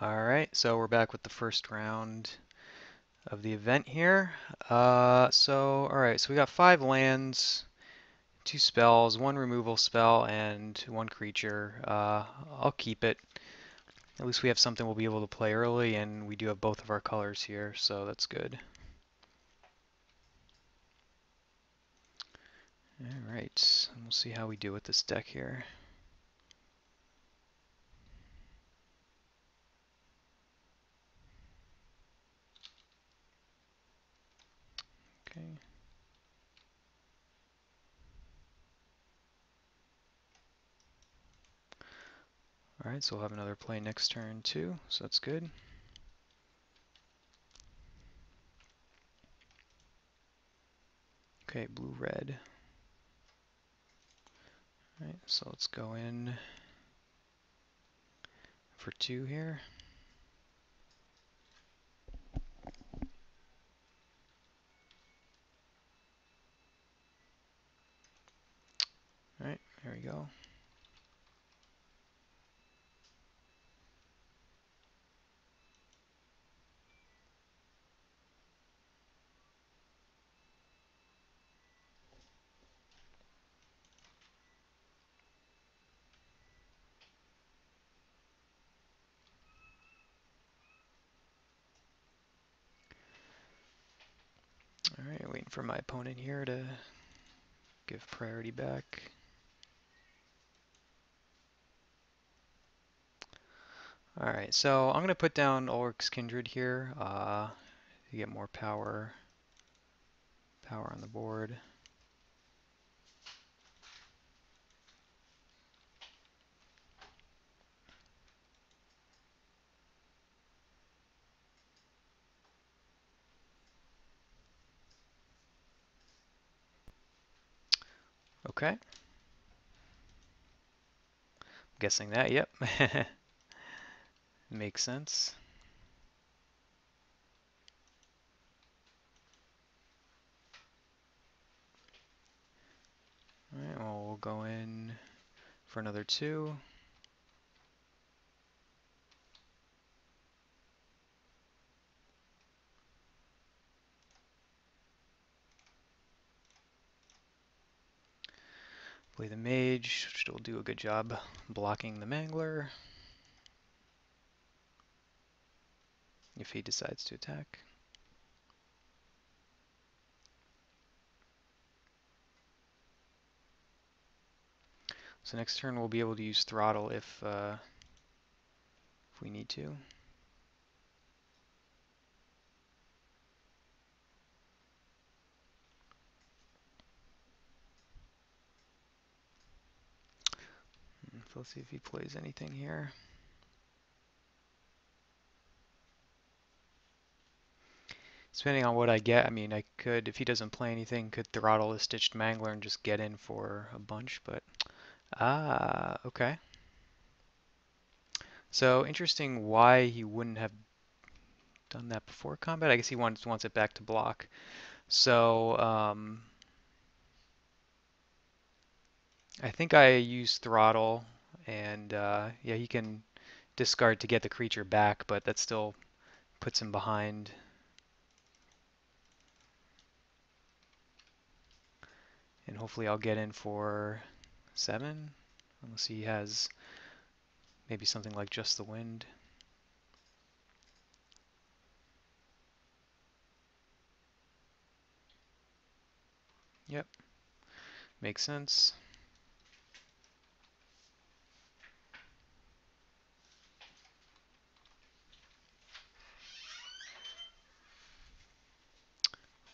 Alright, so we're back with the first round of the event here. Alright, so we got 5 lands, 2 spells, 1 removal spell, and 1 creature. I'll keep it. At least we have something we'll be able to play early, and we do have both of our colors here, so that's good. Alright, we'll see how we do with this deck here. Okay. Alright, so we'll have another play next turn too, so that's good. Okay, blue-red. Alright, so let's go in for 2 here. Alright, there we go. Alright, waiting for my opponent here to give priority back. Alright, so I'm going to put down Ulrich's Kindred here to get more power on the board. Okay. I'm guessing that, yep. Makes sense. Alright, well, we'll go in for another 2. Play the Mage, which will do a good job blocking the Mangler if he decides to attack. So next turn we'll be able to use Throttle if we need to. Let's see if he plays anything here. Depending on what I get, I mean, I could, if he doesn't play anything, could throttle the Stitched Mangler and just get in for a bunch, but... okay. So, interesting why he wouldn't have done that before combat. I guess he wants it back to block. So, I think I use Throttle, and yeah, he can discard to get the creature back, but that still puts him behind. And hopefully I'll get in for 7, unless he has maybe something like Just the Wind. Yep, makes sense.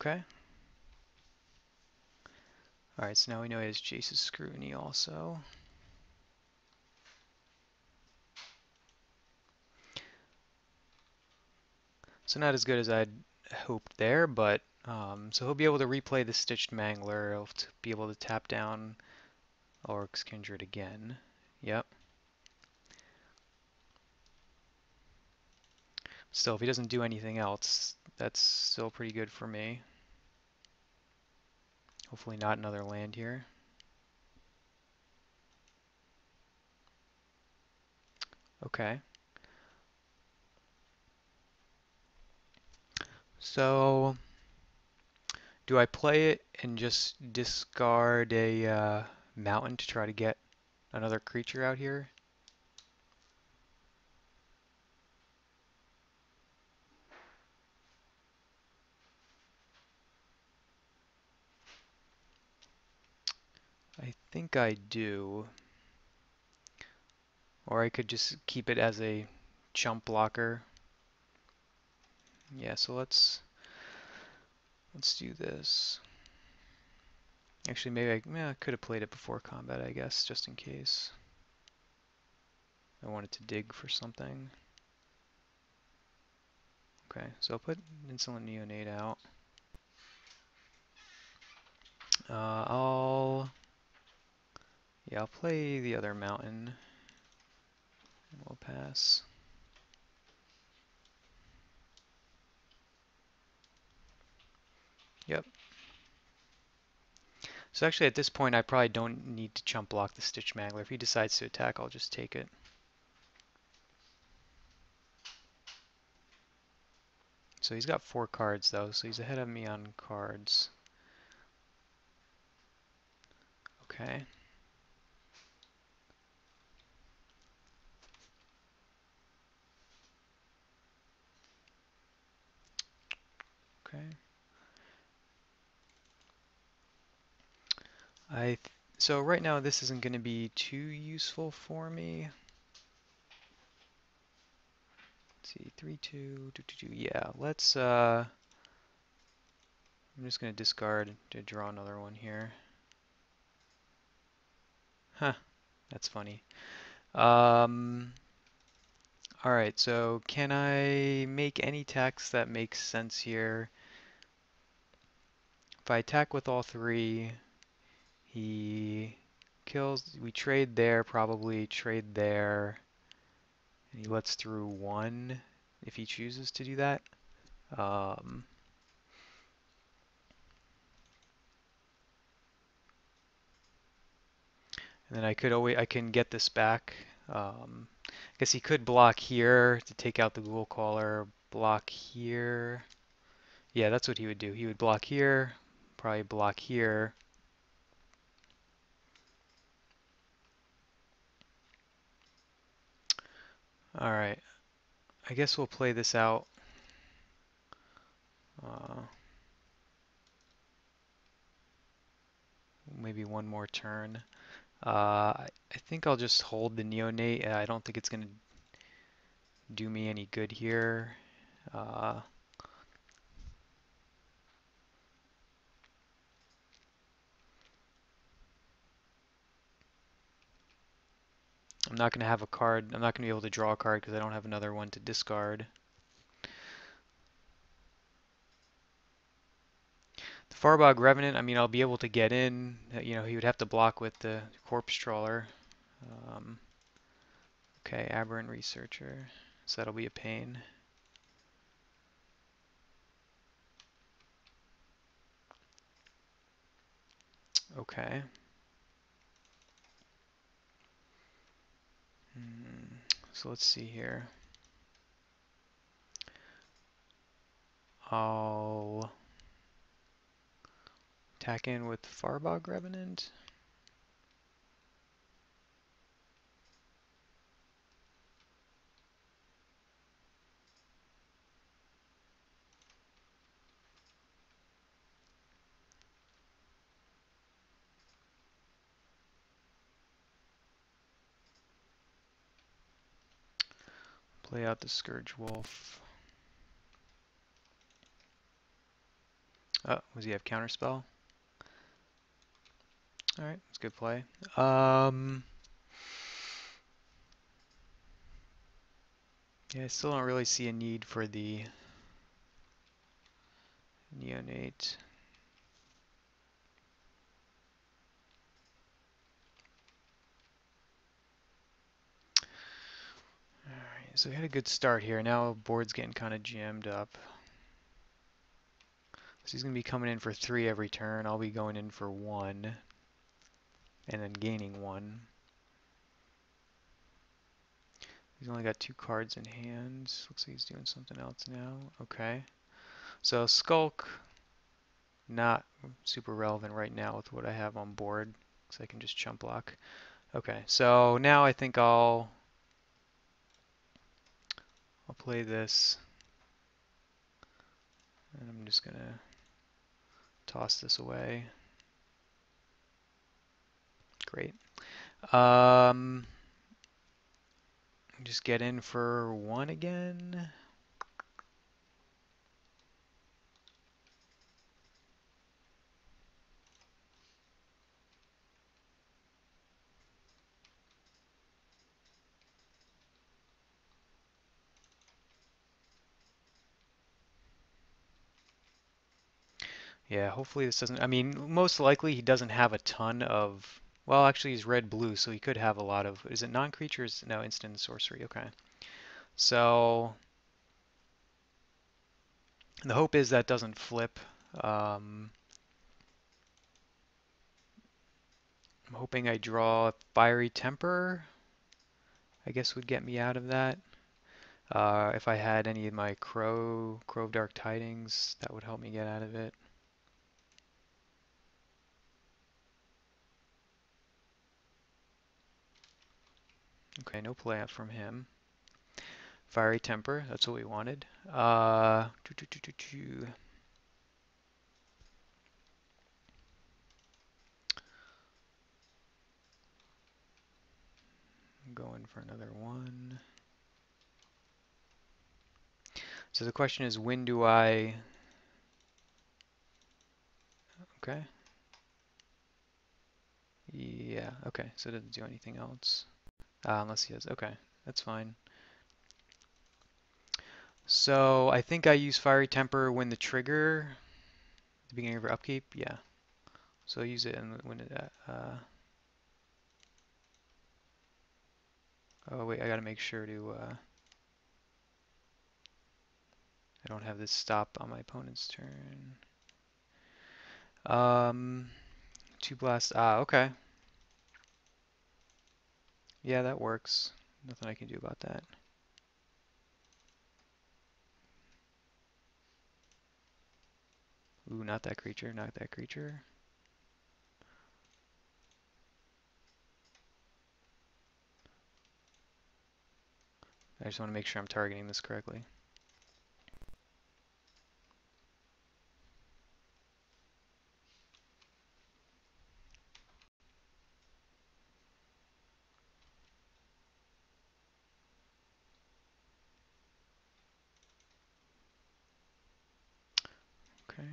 Okay. Alright, so now we know he has Jace's Scrutiny also. So not as good as I'd hoped there, but so he'll be able to replay the Stitched Mangler. He'll be able to tap down Ulrich's Kindred again. Yep. Still, if he doesn't do anything else, that's still pretty good for me. Hopefully not another land here. Okay. So, do I play it and just discard a mountain to try to get another creature out here? I think I do. Or I could just keep it as a chump blocker. Yeah, so let's do this. Actually, maybe I could have played it before combat, I guess, just in case I wanted to dig for something. Okay, so I'll put Insolent Neonate out. Uh, I'll play the other mountain, and we'll pass. Yep. So actually at this point I probably don't need to chump block the Stitch Mangler. If he decides to attack, I'll just take it. So he's got 4 cards though, so he's ahead of me on cards. Okay. Okay. So right now this isn't going to be too useful for me. Let's see, 3, 2, 2, 2, 2. Yeah, let's I'm just going to discard to draw another one here. Huh, that's funny. Alright, so can I make any attacks that make sense here? If I attack with all 3, he kills, we trade there, probably trade there, and he lets through 1 if he chooses to do that. Um, and then I can get this back. I guess he could block here to take out the Ghoul Caller, block here. Yeah, that's what he would do. He would block here, probably block here. Alright, I guess we'll play this out. Maybe one more turn. I think I'll just hold the Neonate. I don't think it's going to do me any good here. Uh, I'm not going to have a card. I'm not going to be able to draw a card because I don't have another one to discard. The Farbog Revenant, I mean, I'll be able to get in. You know, he would have to block with the Corpse Trawler. Um, okay, Aberrant Researcher. So that'll be a pain. Okay. So let's see here. I'll attack in with Farbog Revenant. Play out the Scourge Wolf. Oh, does he have Counterspell? Alright, that's a good play. Yeah, I still don't really see a need for the Neonate. Alright, so we had a good start here. Now board's getting kind of jammed up. So he's going to be coming in for 3 every turn. I'll be going in for 1. And then gaining 1. He's only got 2 cards in hand. Looks like he's doing something else now. Okay. So Skulk, not super relevant right now with what I have on board, because I can just chump block. Okay, so now I think I'll play this, and I'm just gonna toss this away. Great. Just get in for 1 again. Yeah, hopefully this doesn't, I mean, most likely he doesn't have a ton of, well, actually he's red-blue, so he could have a lot of, is it non-creatures? No, instant sorcery, okay. So, the hope is that doesn't flip. I'm hoping I draw Fiery Temper, I guess would get me out of that. If I had any of my Crow of Dark Tidings, that would help me get out of it. Okay, no play out from him. Fiery Temper, that's what we wanted. I'm going for another one. So the question is, when do I... Okay. Yeah, okay, so it doesn't do anything else. Unless he has... Okay, that's fine. So I think I use Fiery Temper when the trigger, at the beginning of her upkeep. Yeah. So I use it when it... oh wait, I gotta make sure to... I don't have this stop on my opponent's turn. 2 blast. Okay. Yeah, that works. Nothing I can do about that. Ooh, not that creature, not that creature. I just want to make sure I'm targeting this correctly. Okay.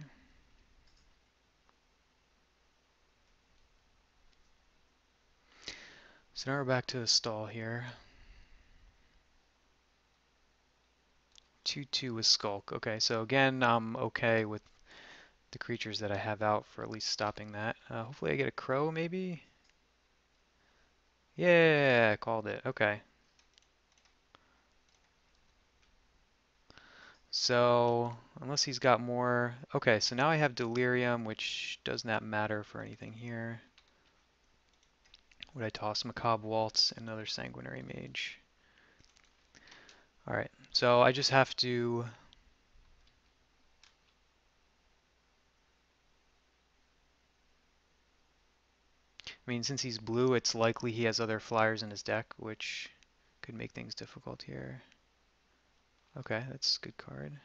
So now we're back to the stall here. 2/2 with Skulk. Okay, so again, I'm okay with the creatures that I have out for at least stopping that. Hopefully I get a Crow, maybe? Yeah, called it. Okay. So, unless he's got more... Okay, so now I have Delirium, which does not matter for anything here. Would I toss Macabre Waltz and another Sanguinary Mage? Alright, so I just have to... I mean, since he's blue, it's likely he has other flyers in his deck, which could make things difficult here. Okay, that's a good card.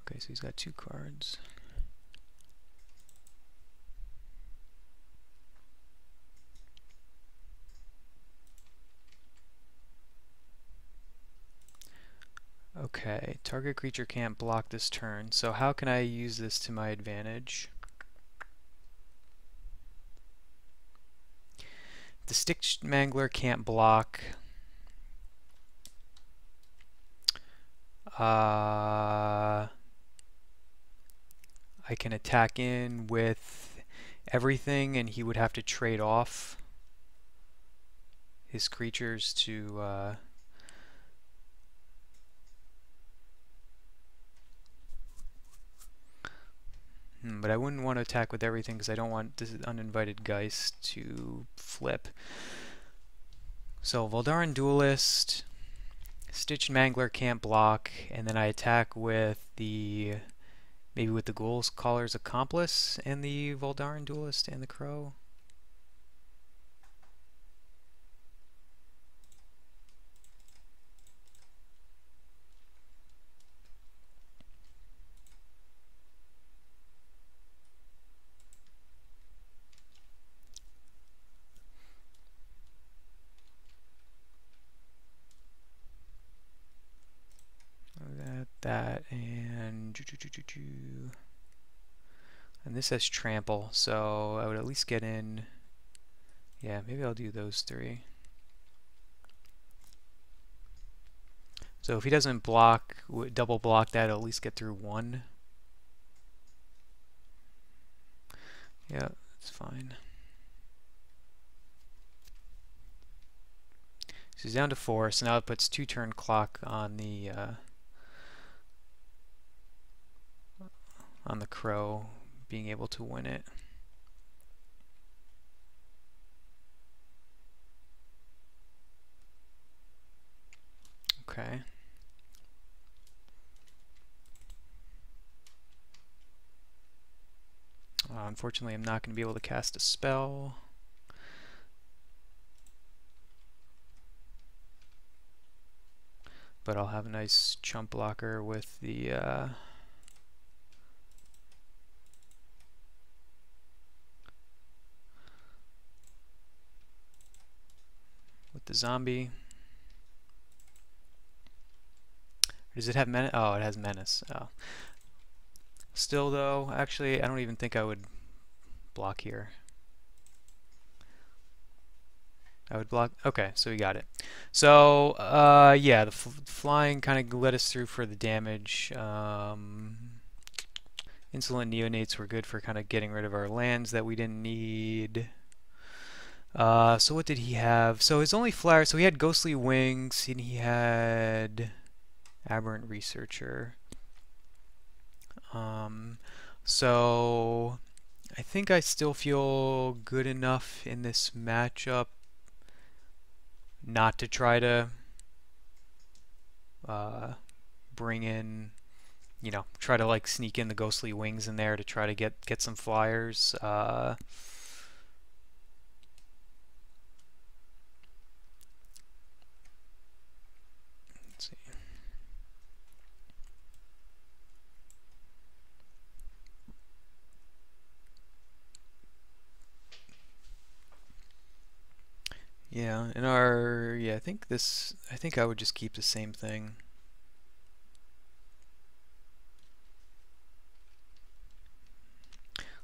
Okay, so he's got 2 cards. Okay, target creature can't block this turn, so how can I use this to my advantage? The Stick Mangler can't block. I can attack in with everything, and he would have to trade off his creatures to But I wouldn't want to attack with everything because I don't want this uninvited Geist to flip. So Voldaren Duelist, Stitch and Mangler can't block, and then I attack with maybe with the Ghoul's Caller's Accomplice and the Voldaren Duelist and the Crow. That, and this has trample, so I would at least get in. Yeah, maybe I'll do those three. So if he doesn't block, double block that, I'll at least get through one. Yeah, that's fine. So he's down to 4, so now it puts 2-turn clock on the Crow being able to win it. Okay. Unfortunately, I'm not going to be able to cast a spell. But I'll have a nice chump blocker with the zombie. Does it have menace? Oh, it has menace. Oh. Still though, actually, I don't even think I would block here. I would block. Okay, so we got it. So, yeah, the flying kind of led us through for the damage. Insolent Neonates were good for kind of getting rid of our lands that we didn't need. So what did he have? So his only flyer, so he had Ghostly Wings, and he had Aberrant Researcher. So I think I still feel good enough in this matchup not to try to bring in, try to like sneak in the Ghostly Wings in there to try to get some flyers. Let's see. Yeah, I think I would just keep the same thing.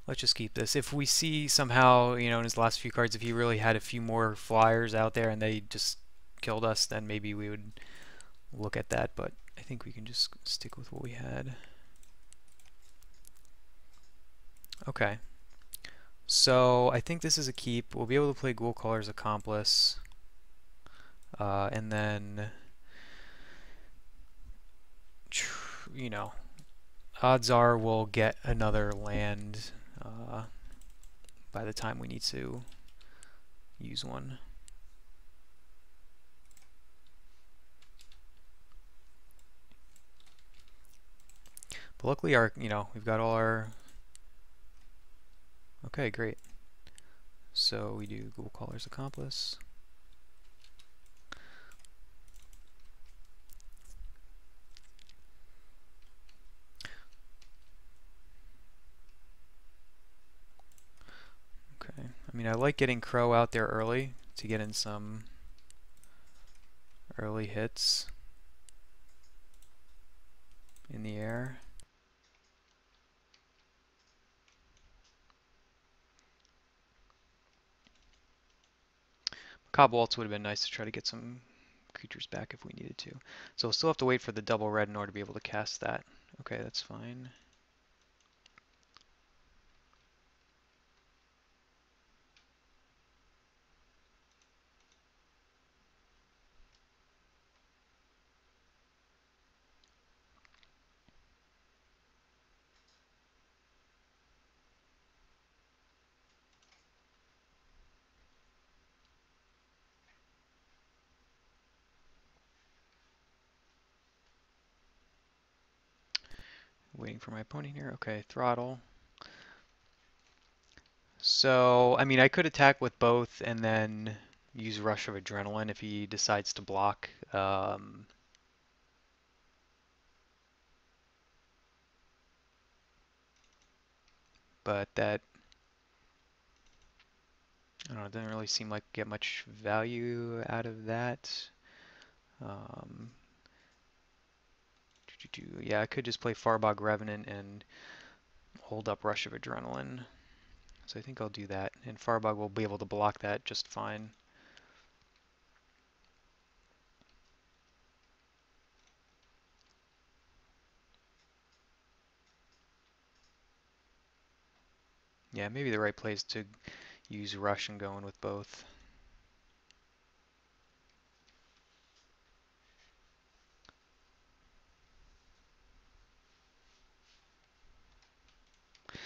Let's just keep this. If we see somehow, in his last few cards, if he really had a few more flyers out there and they just killed us, then maybe we would look at that, but I think we can just stick with what we had. Okay. So I think this is a keep. We'll be able to play Ghoul Caller's Accomplice. And then, odds are we'll get another land by the time we need to use one. But luckily we've got all our... Okay, great. So we do Ghoul Caller's Accomplice. Okay. I mean, I like getting Crow out there early to get in some early hits in the air. Cobb Waltz would have been nice to try to get some creatures back if we needed to. So we'll still have to wait for the double red in order to be able to cast that. Okay, that's fine. Waiting for my opponent here. Okay, throttle. So, I mean, I could attack with both and then use Rush of Adrenaline if he decides to block. But that, I don't know, it doesn't really seem like get much value out of that. Um, yeah, I could just play Farbog Revenant and hold up Rush of Adrenaline. So I think I'll do that, and Farbog will be able to block that just fine. Yeah, maybe the right play is to use Rush and go in with both.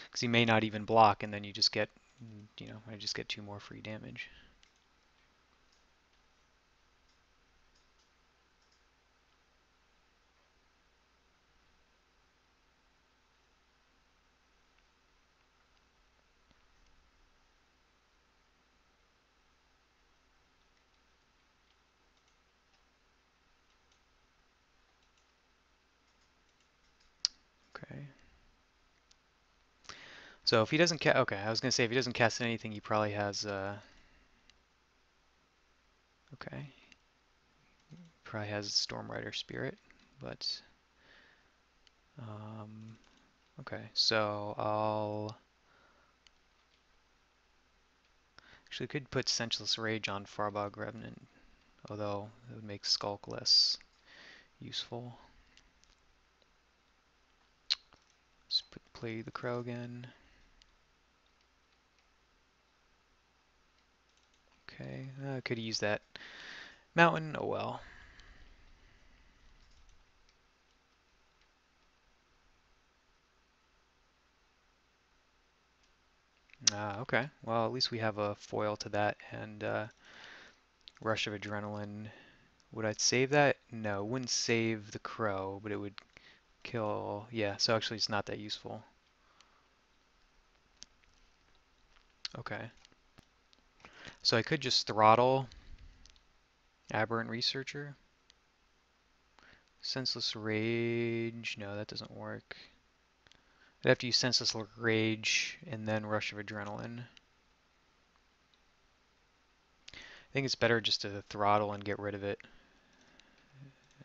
Because he may not even block, and then you just get, I just get 2 more free damage. Okay. So if he doesn't cast, okay, I was gonna say if he doesn't cast anything, he probably has, okay, probably has Stormrider Spirit, but, um, okay, so I'll actually could put Senseless Rage on Farbog Revenant, although it would make Skulk less useful. Let's play the Crow again. Okay, I could use that Mountain. Oh well. Okay. Well, at least we have a foil to that and Rush of Adrenaline. Would I save that? No, it wouldn't save the Crow, but it would kill. Yeah, so actually it's not that useful. Okay. So I could just throttle Aberrant Researcher. Senseless Rage. No, that doesn't work. I'd have to use Senseless Rage and then Rush of Adrenaline. I think it's better just to throttle and get rid of it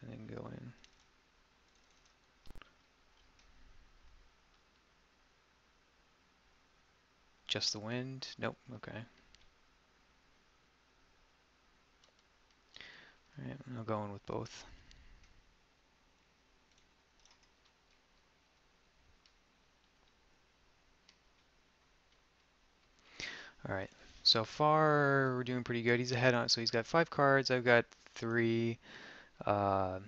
and then go in. Just the wind? Nope. Okay. Alright, I'll go in with both. Alright, so far we're doing pretty good. He's ahead on, so he's got 5 cards. I've got 3. Uh,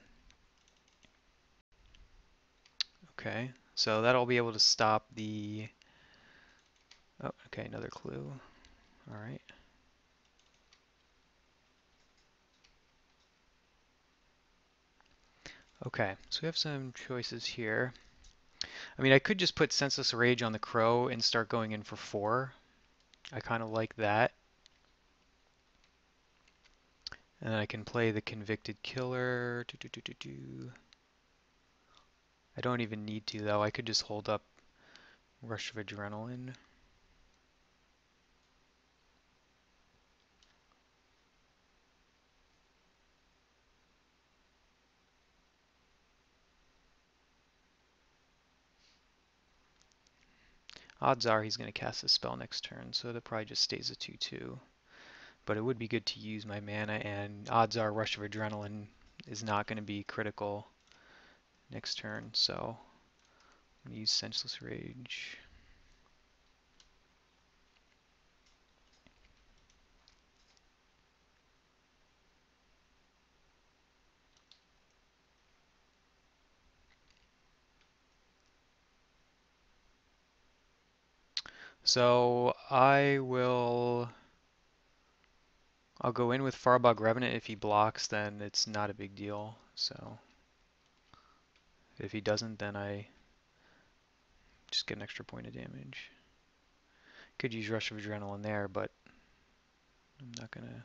okay, so that'll be able to stop the. Oh, okay, another clue. Alright. Okay, so we have some choices here. I mean, I could just put Senseless Rage on the Crow and start going in for 4. I kind of like that. And then I can play the Convicted Killer. I don't even need to, though. I could just hold up Rush of Adrenaline. Odds are he's going to cast a spell next turn, so that probably just stays a 2/2. But it would be good to use my mana, and odds are Rush of Adrenaline is not going to be critical next turn, so I'm going to use Senseless Rage. So I'll go in with Farbog Revenant. If he blocks, then it's not a big deal. So if he doesn't, then I just get an extra point of damage. Could use Rush of Adrenaline there, but I'm not gonna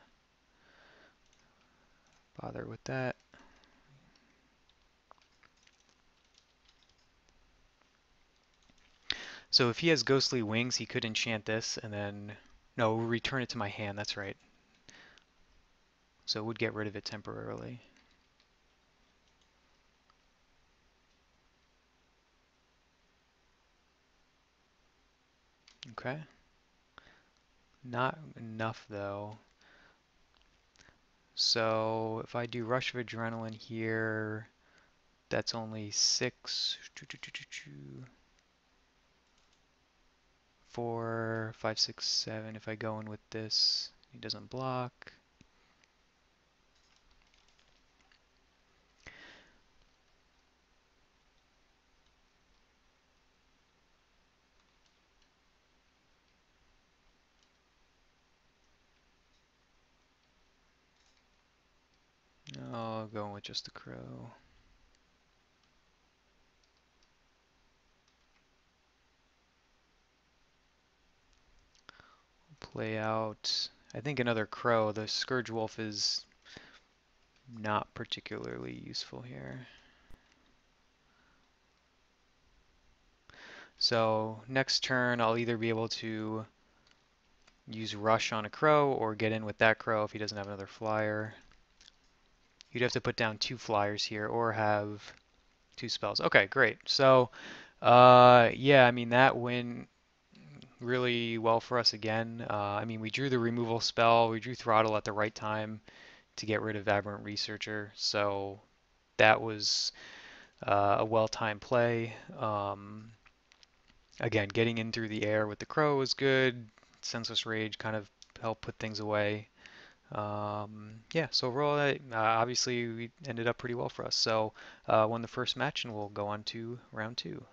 bother with that. So if he has Ghostly Wings, he could enchant this and then... No, return it to my hand, that's right. So it would get rid of it temporarily. Okay. Not enough, though. So if I do Rush of Adrenaline here, that's only 6, 4, 5, 6, 7. If I go in with this, he doesn't block. I'll go in with just the crow. Play out, I think another crow. The Scourge Wolf is not particularly useful here. So next turn I'll either be able to use Rush on a crow or get in with that crow if he doesn't have another flyer. You'd have to put down 2 flyers here or have 2 spells. Okay, great. So yeah, I mean that went really well for us again. I mean we drew the removal spell, we drew Throttle at the right time to get rid of Aberrant Researcher, so that was a well-timed play. Again, getting in through the air with the crow was good. Senseless Rage kind of helped put things away. Yeah, so overall, obviously, we ended up pretty well for us. So won the first match, and we'll go on to round 2.